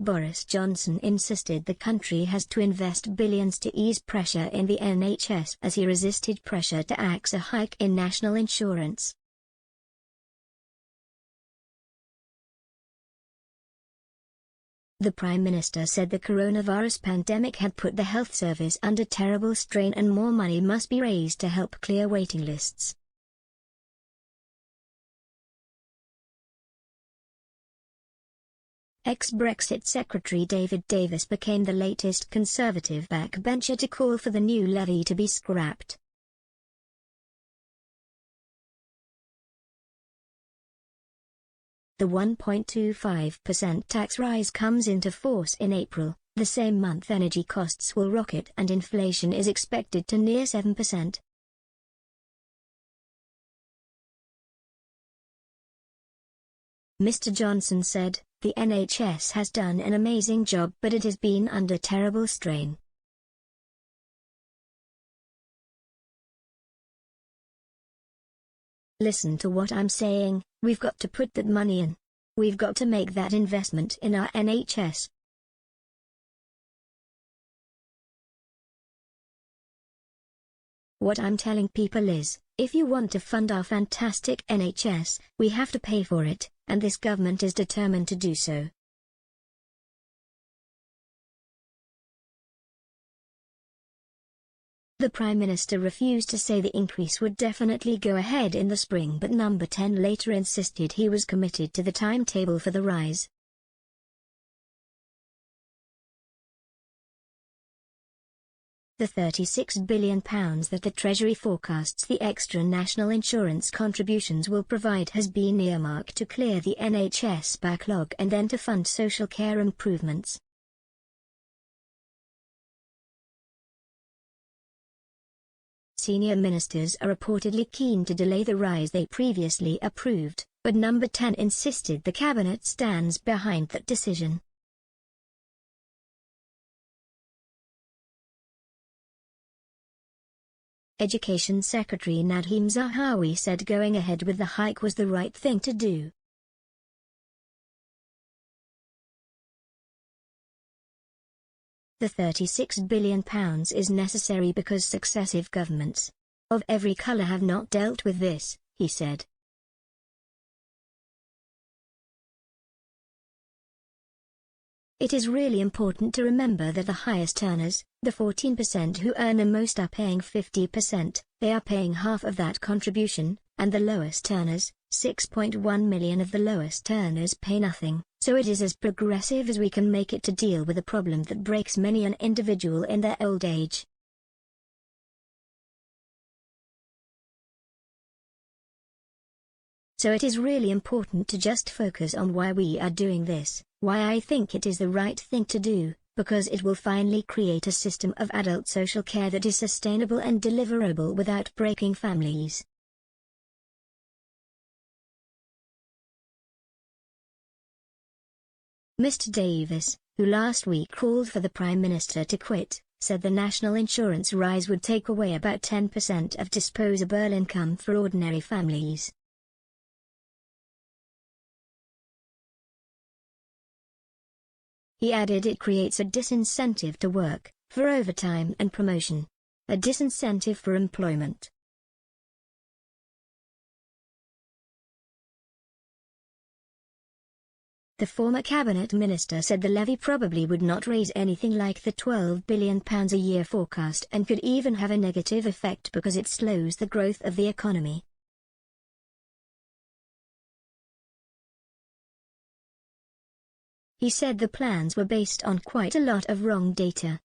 Boris Johnson insisted the country has to invest billions to ease pressure in the NHS as he resisted pressure to axe a hike in national insurance. The Prime Minister said the coronavirus pandemic had put the health service under terrible strain and more money must be raised to help clear waiting lists. Ex-Brexit Secretary David Davis became the latest Conservative backbencher to call for the new levy to be scrapped. The 1.25% tax rise comes into force in April, the same month energy costs will rocket and inflation is expected to near 7%. Mr. Johnson said, "The NHS has done an amazing job but it has been under terrible strain. Listen to what I'm saying, we've got to put that money in. We've got to make that investment in our NHS. What I'm telling people is, if you want to fund our fantastic NHS, we have to pay for it, and this government is determined to do so." The Prime Minister refused to say the increase would definitely go ahead in the spring, but Number 10 later insisted he was committed to the timetable for the rise. The £36 billion that the Treasury forecasts the extra national insurance contributions will provide has been earmarked to clear the NHS backlog and then to fund social care improvements. Senior ministers are reportedly keen to delay the rise they previously approved, but Number 10 insisted the cabinet stands behind that decision. Education Secretary Nadhim Zahawi said going ahead with the hike was the right thing to do. The £36 billion is necessary because successive governments, of every colour, have not dealt with this, he said. It is really important to remember that the highest earners, the 14% who earn the most, are paying 50%, they are paying half of that contribution, and the lowest earners, 6.1 million of the lowest earners, pay nothing, so it is as progressive as we can make it to deal with a problem that breaks many an individual in their old age. So it is really important to just focus on why we are doing this, why I think it is the right thing to do, because it will finally create a system of adult social care that is sustainable and deliverable without breaking families. Mr. Davis, who last week called for the Prime Minister to quit, said the national insurance rise would take away about 10% of disposable income for ordinary families. He added it creates a disincentive to work, for overtime and promotion. A disincentive for employment. The former cabinet minister said the levy probably would not raise anything like the £12 billion a year forecast and could even have a negative effect because it slows the growth of the economy. He said the plans were based on quite a lot of wrong data.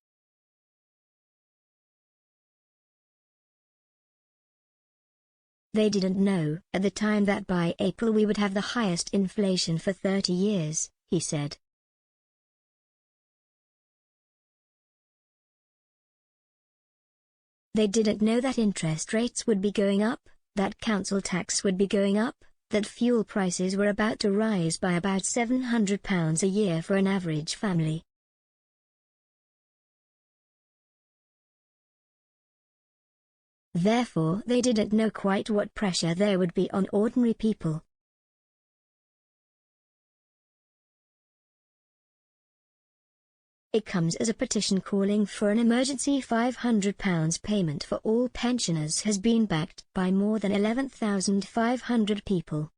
They didn't know at the time that by April we would have the highest inflation for 30 years, he said. They didn't know that interest rates would be going up, that council tax would be going up, that fuel prices were about to rise by about £700 a year for an average family. Therefore, they didn't know quite what pressure there would be on ordinary people. It comes as a petition calling for an emergency £500 payment for all pensioners has been backed by more than 11,500 people.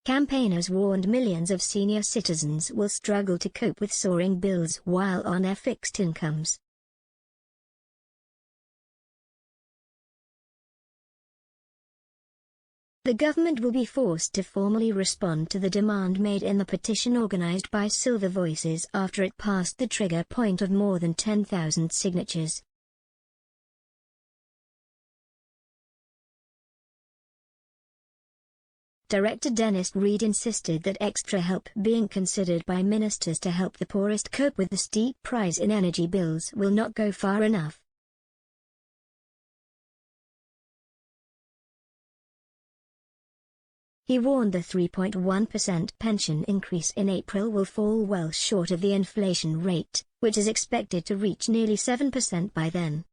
Campaigners warned millions of senior citizens will struggle to cope with soaring bills while on their fixed incomes. The government will be forced to formally respond to the demand made in the petition organized by Silver Voices after it passed the trigger point of more than 10,000 signatures. Director Dennis Reed insisted that extra help being considered by ministers to help the poorest cope with the steep rise in energy bills will not go far enough. He warned the 3.1% pension increase in April will fall well short of the inflation rate, which is expected to reach nearly 7% by then.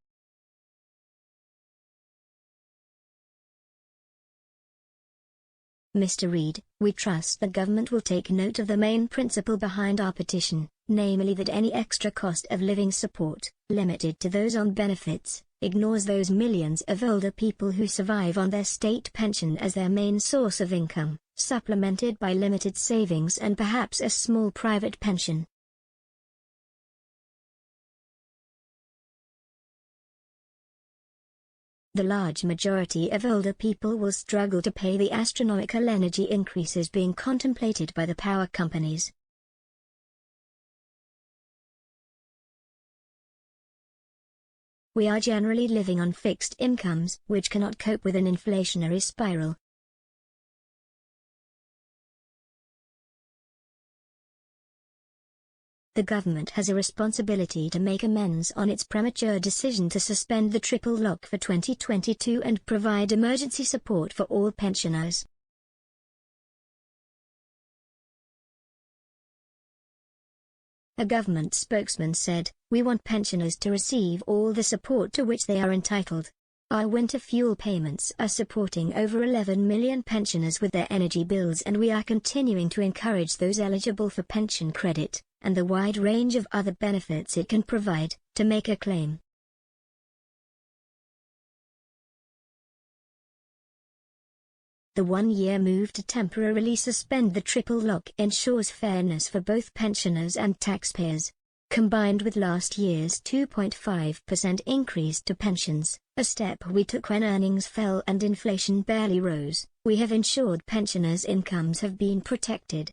Mr. Reed, we trust the government will take note of the main principle behind our petition, namely that any extra cost of living support, limited to those on benefits, ignores those millions of older people who survive on their state pension as their main source of income, supplemented by limited savings and perhaps a small private pension. The large majority of older people will struggle to pay the astronomical energy increases being contemplated by the power companies. We are generally living on fixed incomes, which cannot cope with an inflationary spiral. The government has a responsibility to make amends on its premature decision to suspend the triple lock for 2022 and provide emergency support for all pensioners. A government spokesman said, "We want pensioners to receive all the support to which they are entitled. Our winter fuel payments are supporting over 11 million pensioners with their energy bills, and we are continuing to encourage those eligible for pension credit, and the wide range of other benefits it can provide, to make a claim." The one-year move to temporarily suspend the triple lock ensures fairness for both pensioners and taxpayers. Combined with last year's 2.5% increase to pensions, a step we took when earnings fell and inflation barely rose, we have ensured pensioners' incomes have been protected.